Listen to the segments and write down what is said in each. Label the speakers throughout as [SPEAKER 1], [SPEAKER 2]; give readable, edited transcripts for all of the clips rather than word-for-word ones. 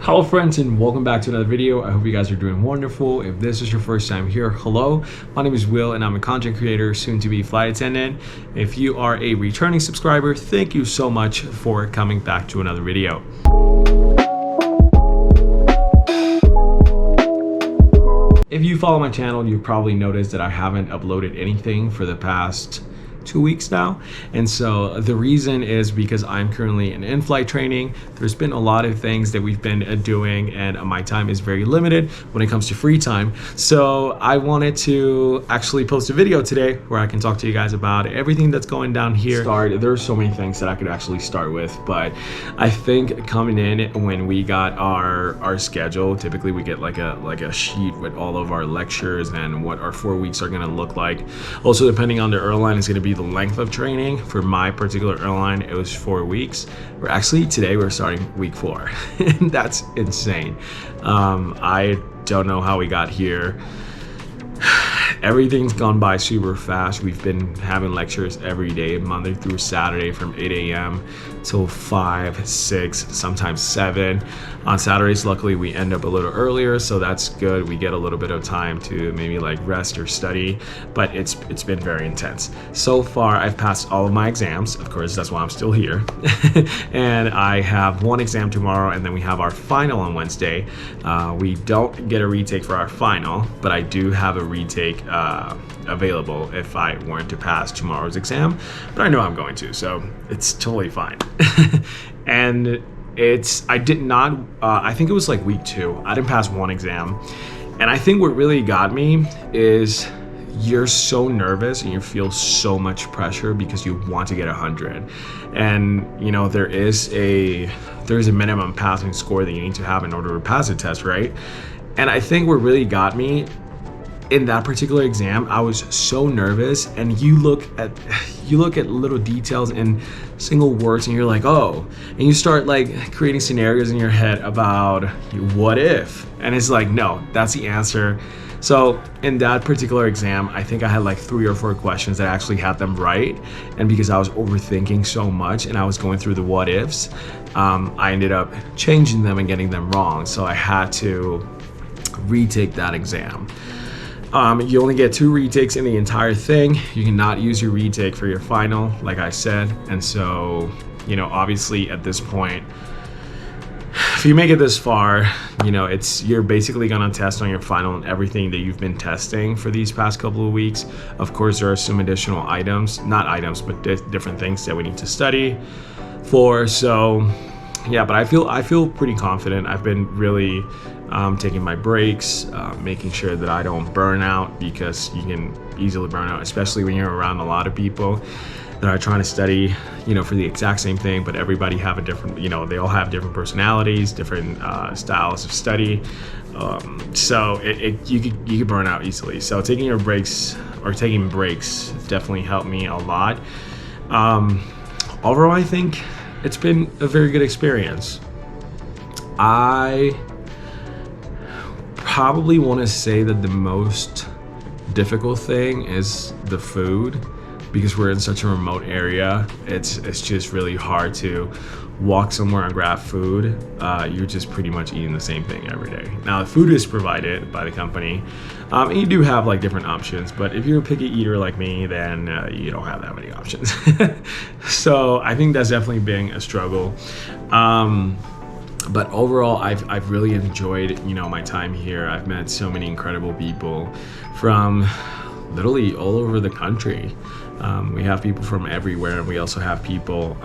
[SPEAKER 1] Hello friends, and welcome back to another video. I hope you guys are doing wonderful. If this is your first time here, hello, my name is Will and I'm a content creator, soon to be flight attendant. If you are a returning subscriber, thank you so much for coming back to another video. If you follow my channel, you've probably noticed that I haven't uploaded anything for the past 2 weeks now, and so the reason is because I'm currently in in-flight training. There's been a lot of things that we've been doing, and my time is very limited when it comes to free time. So I wanted to actually post a video today where I can talk to you guys about everything that's going down here. There's so many things that I could actually start with, but I think coming in when we got our schedule, typically we get like a sheet with all of our lectures and what our 4 weeks are going to look like. Also, depending on the airline, is going to be the length of training. For my particular airline, it was 4 weeks. Today we're starting week 4 and that's insane. I don't know how we got here. Everything's gone by super fast. We've been having lectures every day, Monday through Saturday, from 8 a.m. till 5, 6, sometimes 7. On Saturdays, luckily, we end up a little earlier, so that's good. We get a little bit of time to maybe like rest or study, but it's been very intense. So far, I've passed all of my exams. Of course, that's why I'm still here. And I have one exam tomorrow, and then we have our final on Wednesday. We don't get a retake for our final, but I do have a retake available if I weren't to pass tomorrow's exam, but I know I'm going to, so it's totally fine. And I did not, I think it was like week 2, I didn't pass one exam. And I think what really got me is you're so nervous and you feel so much pressure because you want to get 100. And you know, there's a minimum passing score that you need to have in order to pass a test, right? And I think what really got me in that particular exam, I was so nervous, and you look at little details in single words and you're like, oh, and you start like creating scenarios in your head about what if, and it's like, no, that's the answer. So in that particular exam, I think I had like 3 or 4 questions that I actually had them right, and because I was overthinking so much and I was going through the what ifs, I ended up changing them and getting them wrong, so I had to retake that exam. You only get 2 retakes in the entire thing. You cannot use your retake for your final, like I said. And so, you know, obviously at this point, if you make it this far, you know, you're basically gonna test on your final and everything that you've been testing for these past couple of weeks. Of course, there are some additional items, not items, but different things that we need to study for. So yeah, but I feel pretty confident. I've been really taking my breaks, making sure that I don't burn out, because you can easily burn out, especially when you're around a lot of people that are trying to study, you know, for the exact same thing, but everybody have a different, you know, they all have different personalities, different styles of study. So you could burn out easily. So taking breaks definitely helped me a lot. Overall, I think it's been a very good experience. I probably want to say that the most difficult thing is the food, because we're in such a remote area. It's just really hard to walk somewhere and grab food. You're just pretty much eating the same thing every day. Now, the food is provided by the company, and you do have like different options, but if you're a picky eater like me, then you don't have that many options. So I think that's definitely been a struggle. But overall, I've really enjoyed, you know, my time here. I've met so many incredible people from literally all over the country. We have people from everywhere, and we also have people,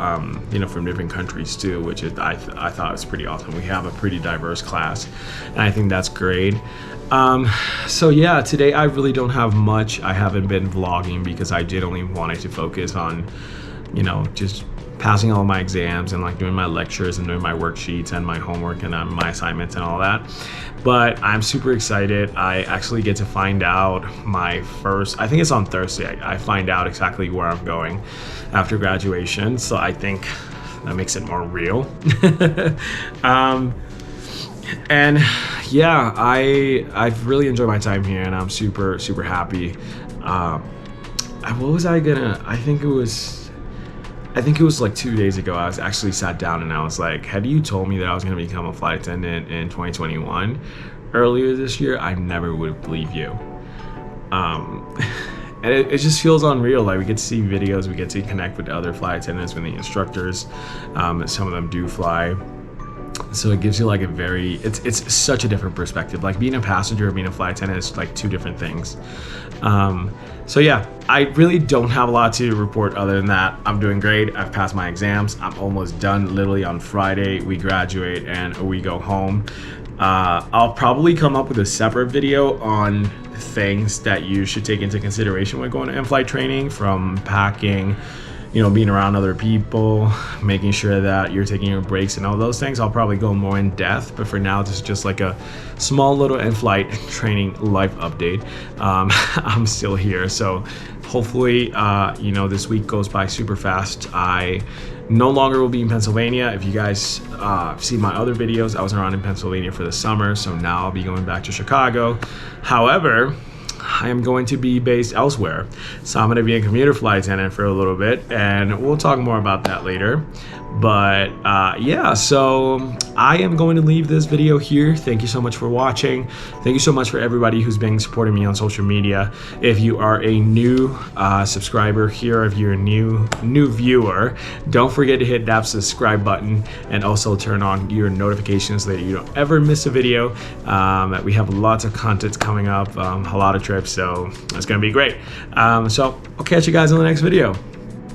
[SPEAKER 1] you know, from different countries too, which I thought was pretty awesome. We have a pretty diverse class, and I think that's great. So yeah, today I really don't have much. I haven't been vlogging because I genuinely wanted to focus on, you know, just passing all my exams and like doing my lectures and doing my worksheets and my homework and my assignments and all that. But I'm super excited. I actually get to find out my first, I think it's on Thursday, I find out exactly where I'm going after graduation. So I think that makes it more real. And yeah, I've really enjoyed my time here, and I'm super happy. What was I gonna, I think I think it was like 2 days ago, I was actually sat down and I was like, had you told me that I was going to become a flight attendant in 2021 earlier this year, I never would believe you. And it just feels unreal. Like, we get to see videos, we get to connect with other flight attendants, with the instructors. Some of them do fly. So it gives you like a very, it's such a different perspective. Like, being a passenger or being a flight attendant is like two different things. So yeah, I really don't have a lot to report other than that. I'm doing great. I've passed my exams. I'm almost done. Literally on Friday, we graduate and we go home. I'll probably come up with a separate video on things that you should take into consideration when going to in-flight training, from packing, you know, being around other people, making sure that you're taking your breaks and all those things. I'll probably go more in depth, but for now, this is just like a small little in-flight training life update. I'm still here, so hopefully, you know, this week goes by super fast. I no longer will be in Pennsylvania. If you guys see my other videos, I was around in Pennsylvania for the summer, so now I'll be going back to Chicago. However, I am going to be based elsewhere. So I'm going to be a commuter flight attendant for a little bit, and we'll talk more about that later. But yeah, so I am going to leave this video here. Thank you so much for watching. Thank you so much for everybody who's been supporting me on social media. If you are a new subscriber here, if you're a new viewer, don't forget to hit that subscribe button and also turn on your notifications so that you don't ever miss a video. We have lots of content coming up, a lot of trips, so it's gonna be great. So I'll catch you guys in the next video.